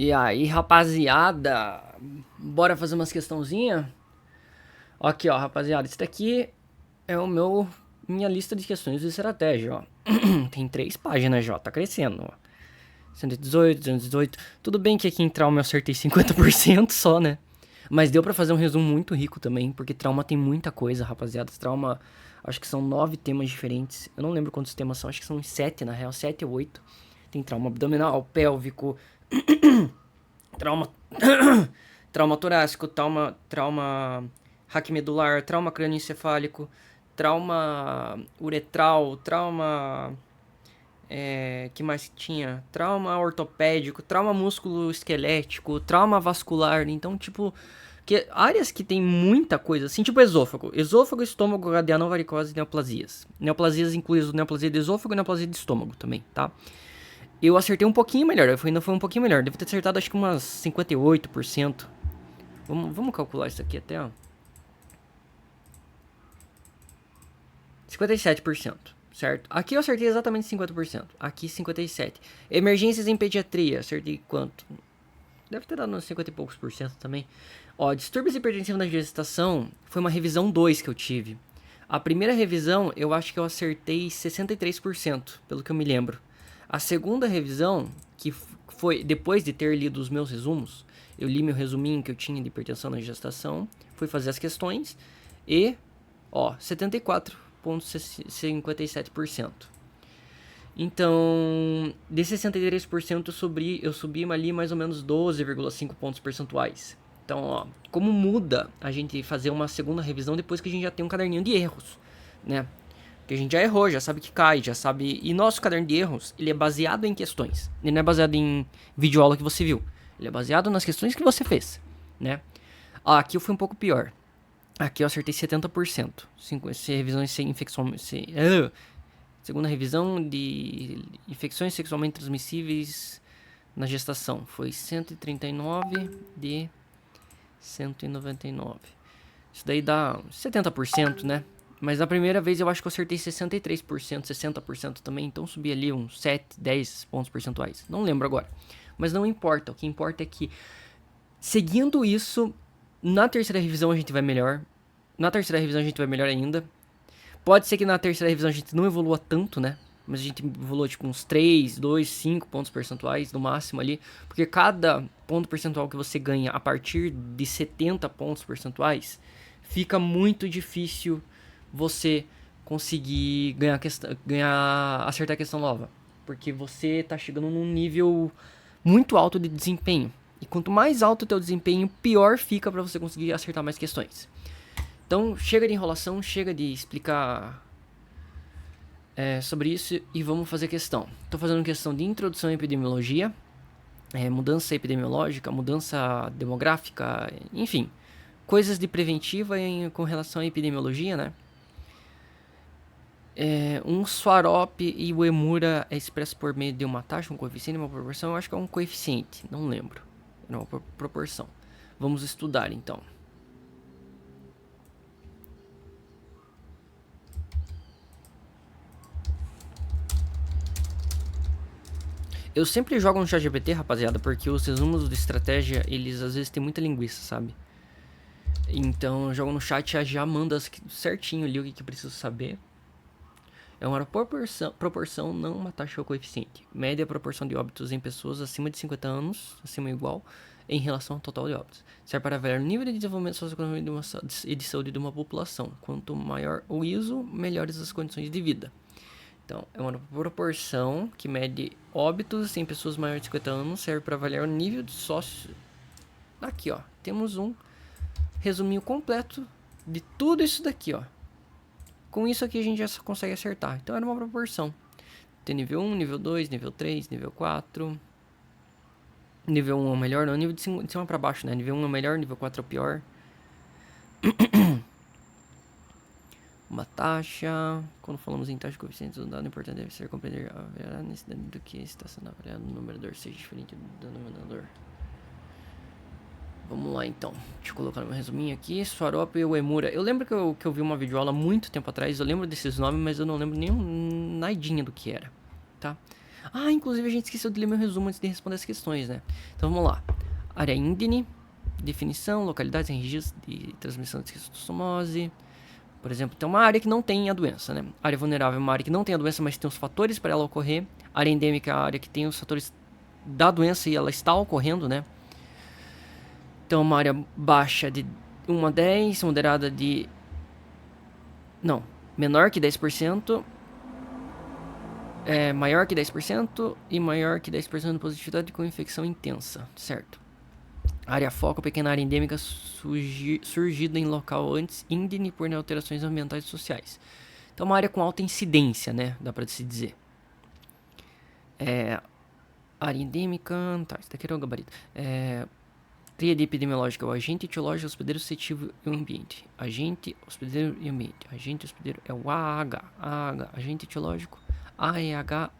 E aí, rapaziada, bora fazer umas questãozinhas? Aqui, ó, rapaziada, esse daqui é minha lista de questões de estratégia, ó. Tem 3 páginas já, tá crescendo, ó. 118, 218. Tudo bem que aqui em trauma eu acertei 50% só, né? Mas deu pra fazer um resumo muito rico também, porque trauma tem muita coisa, rapaziada. Trauma, acho que são 9 temas diferentes. Eu não lembro quantos temas são, acho que são 7 na real, 7 ou 8. Tem trauma abdominal, pélvico, trauma trauma torácico, trauma raquimedular, trauma crânioencefálico, trauma uretral, trauma que mais tinha? Trauma ortopédico, trauma músculo-esquelético, trauma vascular. Então, tipo, que áreas que tem muita coisa, assim, tipo esôfago, estômago, adenoma, varicose e neoplasias. Neoplasias inclui neoplasia de esôfago e neoplasia de estômago também, tá? Eu acertei um pouquinho melhor, ainda foi um pouquinho melhor. Devo ter acertado acho que umas 58%. Vamos calcular isso aqui até, ó. 57%, certo? Aqui eu acertei exatamente 50%. Aqui 57%. Emergências em pediatria, acertei quanto? Deve ter dado uns 50 e poucos por cento também. Ó, distúrbios hipertensivos na gestação foi uma revisão 2 que eu tive. A primeira revisão eu acho que eu acertei 63%, pelo que eu me lembro. A segunda revisão, que foi depois de ter lido os meus resumos, eu li meu resuminho que eu tinha de hipertensão na gestação, fui fazer as questões e, ó, 74,57%. Então, de 63% eu subi ali mais ou menos 12,5 pontos percentuais. Então, ó, como muda a gente fazer uma segunda revisão depois que a gente já tem um caderninho de erros, né? Porque a gente já errou, já sabe que cai, já sabe... E nosso caderno de erros, ele é baseado em questões. Ele não é baseado em videoaula que você viu. Ele é baseado nas questões que você fez, né? Ah, aqui eu fui um pouco pior. Aqui eu acertei 70%. Revisões sem infecção... Segunda revisão de infecções sexualmente transmissíveis na gestação. Foi 139 de 199. Isso daí dá 70%, né? Mas na primeira vez eu acho que eu acertei 63%, 60% também. Então subi ali uns 7, 10 pontos percentuais. Não lembro agora. Mas não importa. O que importa é que, seguindo isso, na terceira revisão a gente vai melhor. Na terceira revisão a gente vai melhor ainda. Pode ser que na terceira revisão a gente não evolua tanto, né? Mas a gente evoluou tipo uns 3, 2, 5 pontos percentuais no máximo ali. Porque cada ponto percentual que você ganha a partir de 70 pontos percentuais, fica muito difícil você conseguir acertar a questão nova. Porque você tá chegando num nível muito alto de desempenho. E quanto mais alto o teu desempenho, pior fica para você conseguir acertar mais questões. Então, chega de enrolação, chega de explicar sobre isso e vamos fazer questão. Estou fazendo questão de introdução à epidemiologia, mudança epidemiológica, mudança demográfica, enfim, coisas de preventiva com relação à epidemiologia, né? Um Swarup e o Emura é expresso por meio de uma taxa, um coeficiente, uma proporção. Eu acho que é um coeficiente, não lembro. É uma proporção. Vamos estudar então. Eu sempre jogo no ChatGPT, rapaziada, porque os resumos de estratégia, eles às vezes têm muita linguiça, sabe? Então eu jogo no chat e já manda certinho ali o que eu preciso saber. É uma proporção, não uma taxa ou coeficiente. Média proporção de óbitos em pessoas acima de 50 anos, acima ou igual, em relação ao total de óbitos. Serve para avaliar o nível de desenvolvimento socioeconômico e de saúde de uma população. Quanto maior o ISO, melhores as condições de vida. Então, é uma proporção que mede óbitos em pessoas maiores de 50 anos, serve para avaliar o nível de sócio. Aqui, ó, temos um resuminho completo de tudo isso daqui, ó. Com isso aqui a gente já consegue acertar. Então, era uma proporção. Tem nível 1, nível 2, nível 3, nível 4. Nível 1 é o melhor, não, nível de cima para baixo, né? Nível 1 é o melhor, nível 4 é o pior. Uma taxa. Quando falamos em taxa de coeficientes, o dado importante deve ser compreender a necessidade do que está sendo avaliado no numerador seja diferente do denominador. Vamos lá então. Deixa eu colocar meu resuminho aqui. Swarup e o Emura. Eu lembro que eu vi uma videoaula muito tempo atrás. Eu lembro desses nomes, mas eu não lembro nem nadinha do que era, tá? Ah, inclusive a gente esqueceu de ler meu resumo antes de responder as questões, né? Então vamos lá. Área índene, definição, localidades em registro de transmissão de esquistossomose. Por exemplo, tem uma área que não tem a doença, né? Área vulnerável é uma área que não tem a doença, mas tem os fatores para ela ocorrer. Área endêmica é a área que tem os fatores da doença e ela está ocorrendo, né? Então, uma área baixa de 1 a 10, moderada de... Não, menor que 10%, maior que 10% e maior que 10% de positividade com infecção intensa, certo? Área foco, pequena área endêmica surgida em local antes índene por alterações ambientais e sociais. Então, uma área com alta incidência, né? Dá pra se dizer. Área endêmica... Tá, isso daqui era o gabarito. Tríade epidemiológica, o agente etiológico, hospedeiro suscetível e o ambiente. Agente, hospedeiro e ambiente. Agente, hospedeiro é o AH. AH, agente etiológico, AEHA.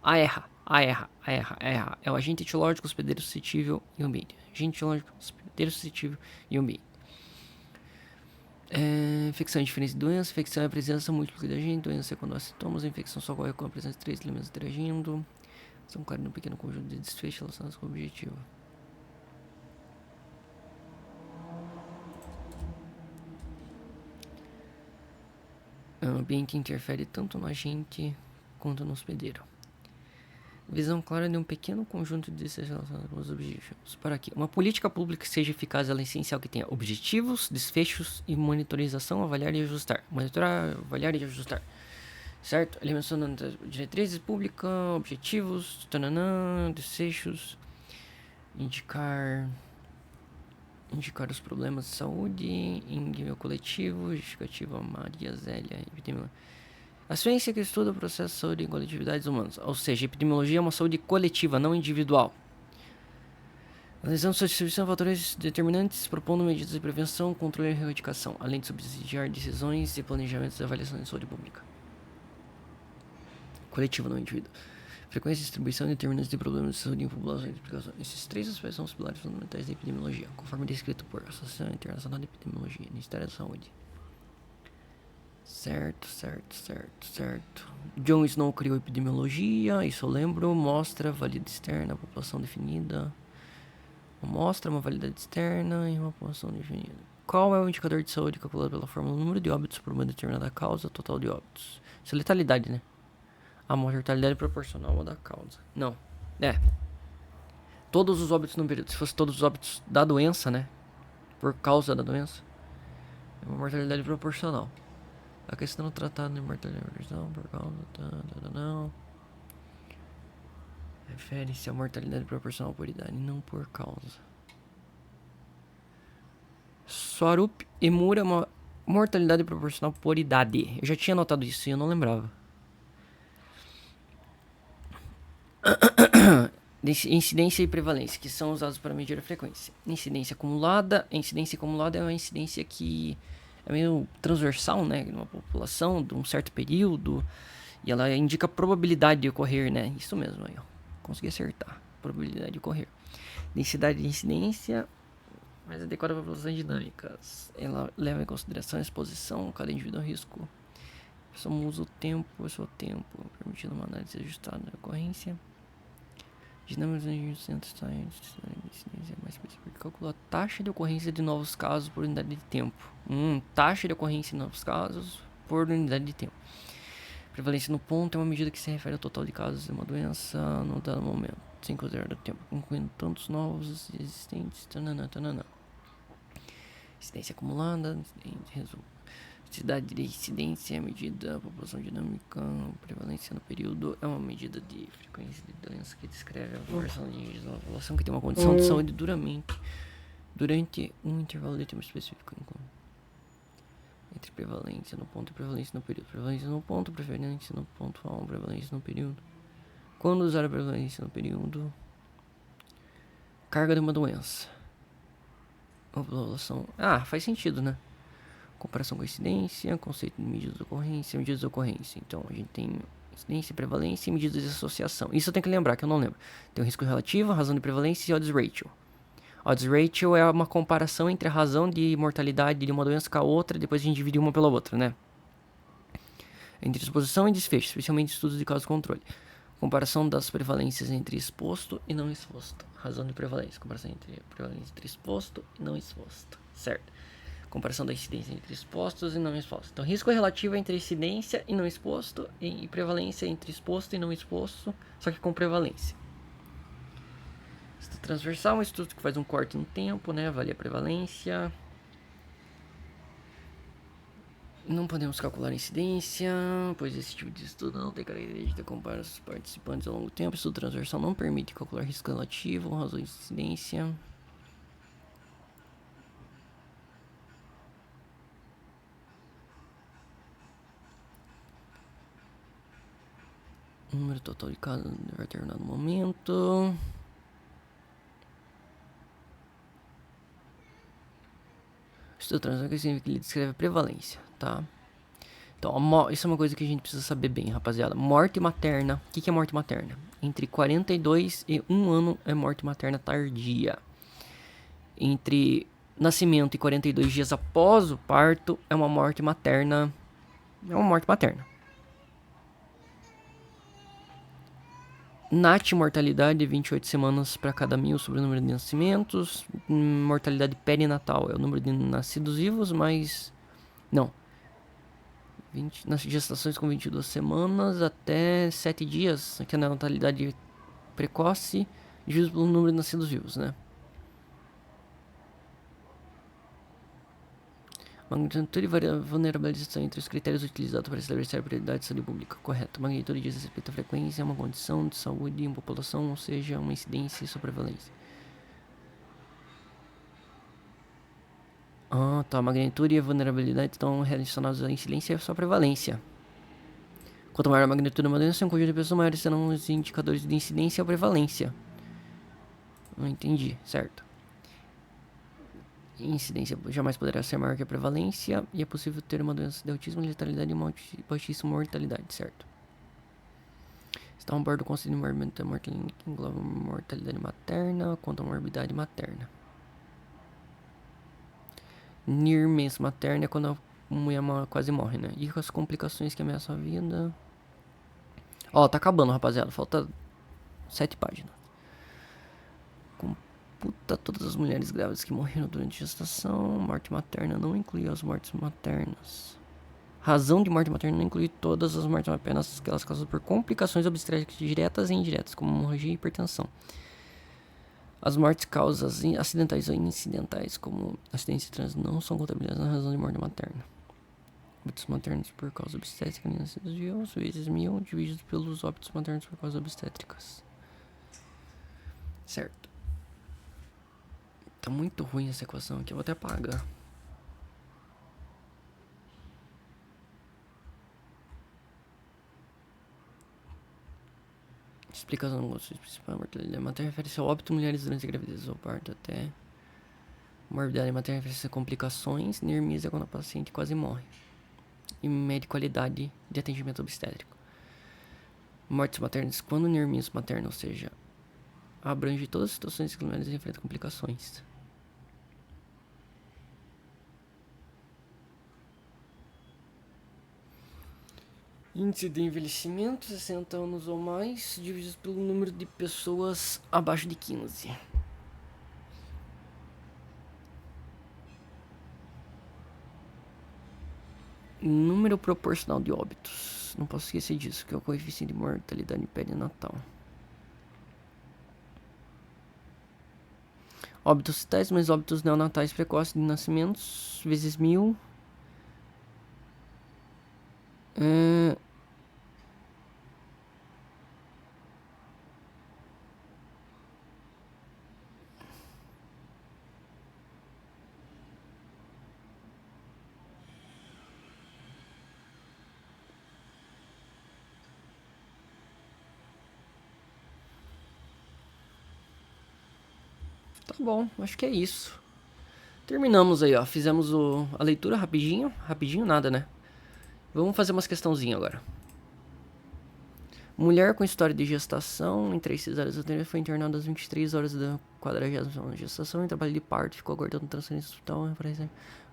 AEHA. É o agente etiológico, hospedeiro suscetível e o ambiente. Agente etiológico, hospedeiro suscetível e o ambiente. Infecção é diferente de doença. Infecção é a presença múltipla de agente. Doença é quando há sintomas. A infecção só ocorre com a presença de 3 elementos interagindo. São claros num pequeno conjunto de desfechos relacionados com o objetivo. O ambiente interfere tanto no agente quanto no hospedeiro. Visão clara de um pequeno conjunto de desfechos relacionados com os objetivos. Para que uma política pública seja eficaz, ela é essencial que tenha objetivos, desfechos e monitorização, avaliar e ajustar. Monitorar, avaliar e ajustar. Certo? Ele menciona diretrizes públicas, objetivos, desfechos, indicar os problemas de saúde em nível coletivo, justificativa Maria Zélia, epidemiologia. A ciência que estuda o processo de saúde em coletividades humanas, ou seja, epidemiologia é uma saúde coletiva, não individual. Analisando sua distribuição de fatores determinantes, propondo medidas de prevenção, controle e erradicação, além de subsidiar decisões e planejamentos de avaliação de saúde pública. Coletivo, não indivíduo. Frequência e distribuição e determinantes de problemas de saúde em populações e explicação. Esses 3 aspectos são os pilares fundamentais da epidemiologia, conforme descrito por Associação Internacional de Epidemiologia, Ministério da Saúde. Certo. John Snow criou epidemiologia, isso eu lembro. Mostra validade externa, população definida. Mostra uma validade externa e uma população definida. Qual é o indicador de saúde calculado pela fórmula? O número de óbitos por uma determinada causa, total de óbitos. Isso é letalidade, né? A mortalidade proporcional ao da causa. Não. Todos os óbitos no período. Se fosse todos os óbitos da doença, né? Por causa da doença. É uma mortalidade proporcional. A questão do tratado de mortalidade proporcional por causa... Não. Refere-se à mortalidade proporcional por idade, não por causa. Swarup e Mura é uma mortalidade proporcional por idade. Eu já tinha notado isso e eu não lembrava. Incidência e prevalência, que são usados para medir a frequência. Incidência acumulada é uma incidência que é meio transversal, né, numa população de um certo período, e ela indica a probabilidade de ocorrer, né, isso mesmo aí, ó, consegui acertar, probabilidade de ocorrer. Densidade de incidência mais adequada para populações dinâmicas, ela leva em consideração a exposição, cada indivíduo ao risco. A pessoa usa o tempo, permitindo uma análise ajustada da ocorrência. Dinâmicas de centros mais específico. Calcula a taxa de ocorrência de novos casos por unidade de tempo. Taxa de ocorrência de novos casos por unidade de tempo. Prevalência no ponto é uma medida que se refere ao total de casos de uma doença no dado momento, sem considerar o tempo, incluindo tantos novos e existentes. Incidência acumulada, resumo. Cidade de incidência, medida, população dinâmica, prevalência no período, é uma medida de frequência de doença que descreve a proporção de uma população que tem uma condição de saúde durante um intervalo de tempo específico. Entre prevalência no ponto e prevalência no período. Prevalência no ponto, prevalência no ponto A, prevalência no período. Quando usar a prevalência no período? Carga de uma doença. A população... faz sentido, né? Comparação com incidência, conceito de medidas de ocorrência. Então, a gente tem incidência, prevalência e medidas de associação. Isso eu tenho que lembrar, que eu não lembro. Tem o risco relativo, razão de prevalência e odds ratio. Odds ratio é uma comparação entre a razão de mortalidade de uma doença com a outra, depois a gente divide uma pela outra, né? Entre exposição e desfecho, especialmente estudos de caso controle. Comparação das prevalências entre exposto e não exposto. Razão de prevalência. Comparação entre prevalência entre exposto e não exposto. Certo. Comparação da incidência entre expostos e não expostos. Então, risco relativo entre incidência e não exposto e prevalência entre exposto e não exposto, só que com prevalência. Estudo transversal, um estudo que faz um corte no tempo, né? Avalia a prevalência. Não podemos calcular a incidência, pois esse tipo de estudo não tem característica de comparar os participantes ao longo do tempo. Estudo transversal não permite calcular risco relativo, razões de incidência. Número total de casos em determinado momento. Estudo transversal significa que ele descreve a prevalência, tá? Então, isso é uma coisa que a gente precisa saber bem, rapaziada. Morte materna. O que é morte materna? Entre 42 e 1 ano é morte materna tardia. Entre nascimento e 42 dias após o parto é uma morte materna. É uma morte materna. Mortalidade, 28 semanas para cada 1000 sobre o número de nascimentos. Mortalidade perinatal é o número de nascidos vivos, mas... Não. Nas gestações com 22 semanas até 7 dias, que é a natalidade precoce, dividido pelo número de nascidos vivos, né? Magnitude e vulnerabilização entre os critérios utilizados para estabelecer a prioridade de saúde pública. Correto. Magnitude diz respeito à frequência, uma condição de saúde em população, ou seja, uma incidência e sua prevalência. Ah, tá. Magnitude e a vulnerabilidade estão relacionados à incidência e à sua prevalência. Quanto maior a magnitude da doença, um conjunto de pessoas maiores serão os indicadores de incidência ou prevalência. Não entendi, certo. Incidência jamais poderá ser maior que a prevalência e é possível ter uma doença de autismo, letalidade e baixíssima mortalidade, certo? Está a bordo do conceito de mortalidade que engloba mortalidade materna quanto a morbidade materna. Nirmes materna é quando a mulher quase morre, né? E com as complicações que ameaçam a vida. Ó, tá acabando, rapaziada. Falta 7 páginas. Computa todas as mulheres grávidas que morreram durante a gestação. Morte materna não inclui as mortes maternas. Razão de morte materna não inclui todas as mortes, apenas aquelas causadas por complicações obstétricas diretas e indiretas, como hemorragia e hipertensão. As mortes causas acidentais ou incidentais, como acidentes de trânsito, não são contabilizadas na razão de morte materna. Óbitos maternos por causa obstétrica em nascidos vivos, vezes 1000, divididos pelos óbitos maternos por causa obstétricas. Certo. Tá muito ruim essa equação aqui, eu vou até apagar. Explicação do conceito principal. Mortalidade materna refere-se ao óbito de mulheres durante a gravidez ou parto até. Morbidade materna refere-se a complicações. Nirmis é quando a paciente quase morre. E média qualidade de atendimento obstétrico. Mortes maternas quando nirmis materna, ou seja, abrange todas as situações que as mulheres enfrentam complicações. Índice de envelhecimento, 60 anos ou mais, dividido pelo número de pessoas abaixo de 15. Número proporcional de óbitos. Não posso esquecer disso, que é o coeficiente de mortalidade perinatal. Óbitos fetais mais óbitos neonatais precoces de nascimentos, vezes 1000. Tá bom, acho que é isso. Terminamos aí, ó. Fizemos a leitura rapidinho. Rapidinho nada, né? Vamos fazer umas questãozinhas agora. Mulher com história de gestação, em 3 cesáreas foi internada às 23 horas da 40ª gestação, em trabalho de parto, ficou aguardando transferência do hospital,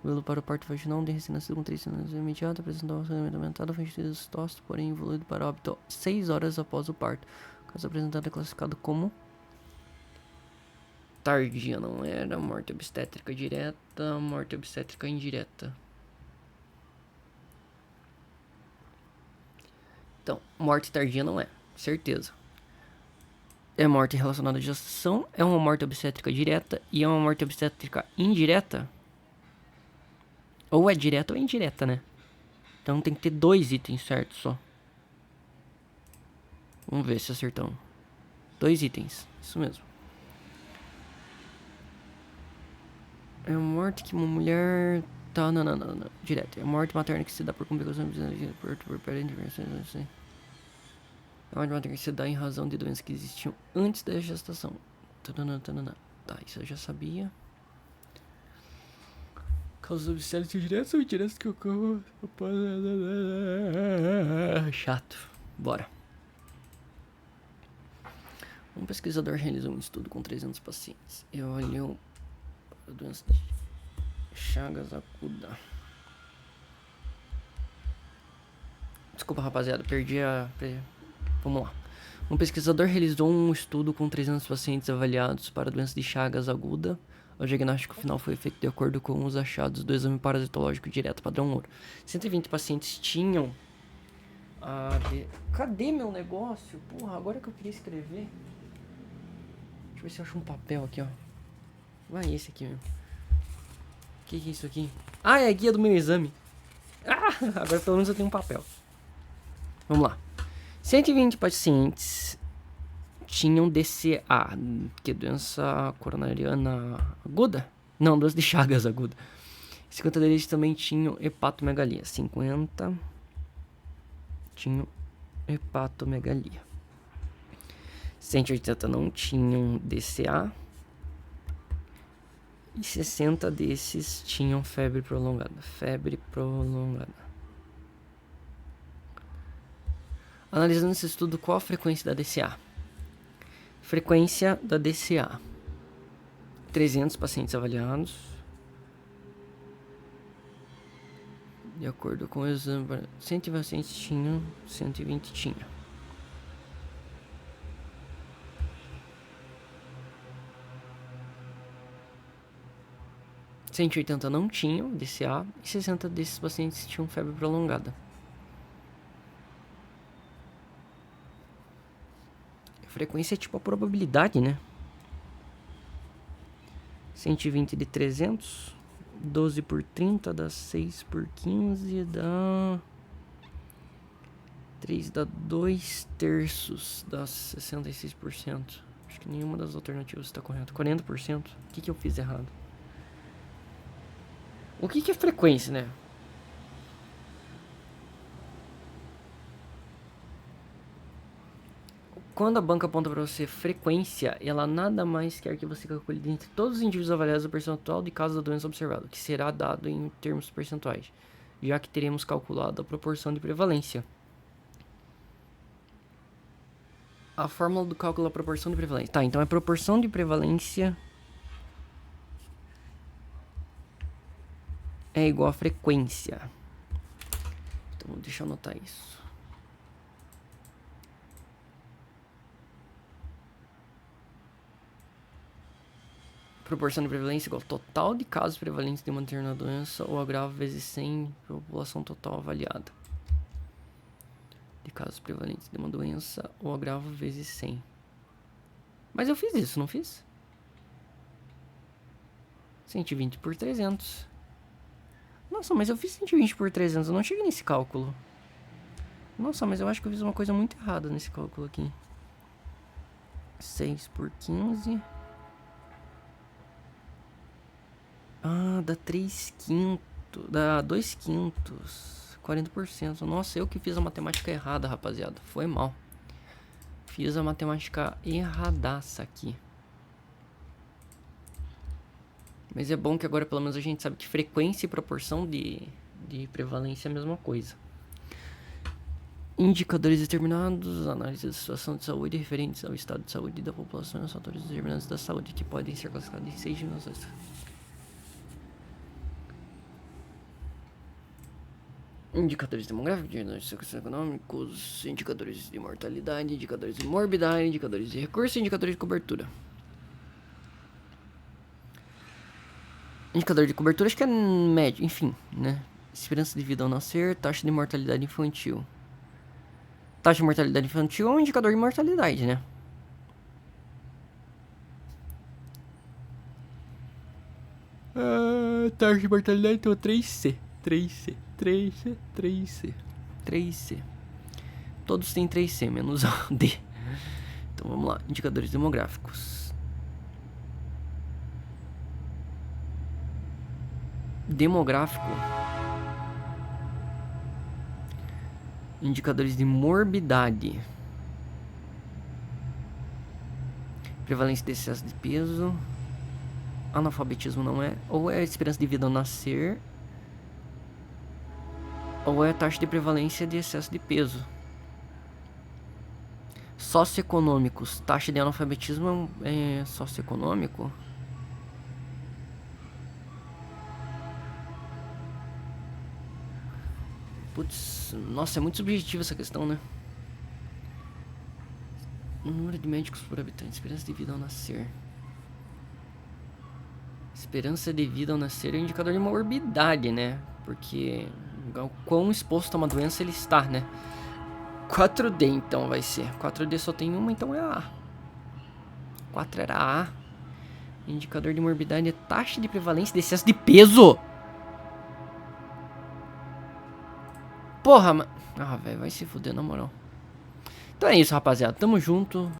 veio para o parto vaginal, de recém-nascido com 3 semanas imediato, apresentou um sangramento aumentado, foi instituído cistóstomo, porém evoluído para óbito 6 horas após o parto. O caso apresentado é classificado como tardia, não era morte obstétrica direta, morte obstétrica indireta. Então, morte tardia não é, certeza. É morte relacionada à gestação, é uma morte obstétrica direta e é uma morte obstétrica indireta. Ou é direta ou é indireta, né? Então tem que ter 2 itens certos só. Vamos ver se acertamos. 2 itens, isso mesmo. É a morte que uma mulher... Tá, não. Direto. É a morte materna que se dá por complicações por parente. É a morte materna que se dá em razão de doenças que existiam antes da gestação. Tá, isso eu já sabia. Causas obstétricas diretas ou indiretas que ocorram... Chato. Bora. Um pesquisador realizou um estudo com 300 pacientes e avaliou a doença de Chagas aguda. Desculpa, rapaziada, perdi a... Vamos lá. Um pesquisador realizou um estudo com 300 pacientes avaliados para a doença de Chagas aguda. O diagnóstico final foi feito de acordo com os achados do exame parasitológico direto padrão ouro. 120 pacientes tinham... Cadê meu negócio? Porra, agora que eu queria escrever. Deixa eu ver se eu acho um papel aqui, ó. Vai esse aqui mesmo. Que é isso aqui? Ah, é a guia do meu exame. Ah, agora pelo menos eu tenho um papel. Vamos lá. 120 pacientes tinham DCA, que é doença coronariana aguda? Não, doença de Chagas aguda. 50 deles também tinham hepatomegalia. 50 tinham hepatomegalia. 180 não tinham DCA. E 60 desses tinham febre prolongada. Febre prolongada. Analisando esse estudo, qual a frequência da DCA? Frequência da DCA. 300 pacientes avaliados. De acordo com o exame, 100 pacientes tinham, 120 tinham. – 180 não tinham DCA e 60 desses pacientes tinham febre prolongada. A frequência é tipo a probabilidade, né? 120 de 300, 12 por 30 dá 6 por 15, dá 3, dá 2 terços, dá 66%. Acho que nenhuma das alternativas está correta. 40%? O que eu fiz errado? O que é frequência, né? Quando a banca aponta para você frequência, ela nada mais quer que você calcule dentre todos os indivíduos avaliados o percentual de casos da doença observada, que será dado em termos percentuais, já que teremos calculado a proporção de prevalência. A fórmula do cálculo da proporção de prevalência. Tá, então é proporção de prevalência é igual a frequência. Então, deixa eu anotar isso. Proporção de prevalência igual ao total de casos prevalentes de uma determinada doença ou agravo vezes 100 população total avaliada. De casos prevalentes de uma doença ou agravo vezes 100. Mas eu fiz isso, não fiz? 120 por 300. Nossa, mas eu fiz 120 por 300, eu não cheguei nesse cálculo. Nossa, mas eu acho que eu fiz uma coisa muito errada nesse cálculo aqui. 6 por 15. Ah, dá 3 quintos. Dá 2 quintos. 40%. Nossa, eu que fiz a matemática errada, rapaziada. Foi mal. Fiz a matemática erradaça aqui. Mas é bom que agora pelo menos a gente sabe que frequência e proporção de prevalência é a mesma coisa. Indicadores determinados, análise da situação de saúde referentes ao estado de saúde da população e os fatores determinantes da saúde que podem ser classificados em 6 dimensões. Indicadores demográficos, indicadores econômicos, indicadores de mortalidade, indicadores de morbidade, indicadores de recurso e indicadores de cobertura. Indicador de cobertura acho que é médio, enfim, né? Esperança de vida ao nascer, taxa de mortalidade infantil. Taxa de mortalidade infantil é um indicador de mortalidade, né? Taxa de mortalidade então 3C. 3C. Todos têm 3C, menos a D. Então vamos lá, indicadores demográficos. Demográfico. Indicadores de morbidade. Prevalência de excesso de peso. Analfabetismo não é. Ou é a esperança de vida ao nascer, ou é a taxa de prevalência de excesso de peso. Socioeconômicos. Taxa de analfabetismo é socioeconômico. Putz, nossa, é muito subjetiva essa questão, né? Número de médicos por habitante. Esperança de vida ao nascer. Esperança de vida ao nascer é um indicador de morbidade, né? Porque o quão exposto a uma doença ele está, né? 4D então vai ser. 4D só tem uma, então é a A. 4 era A. Indicador de morbidade é taxa de prevalência de excesso de peso. Porra, mano. Ah, velho, vai se fuder na moral. Então é isso, rapaziada. Tamo junto.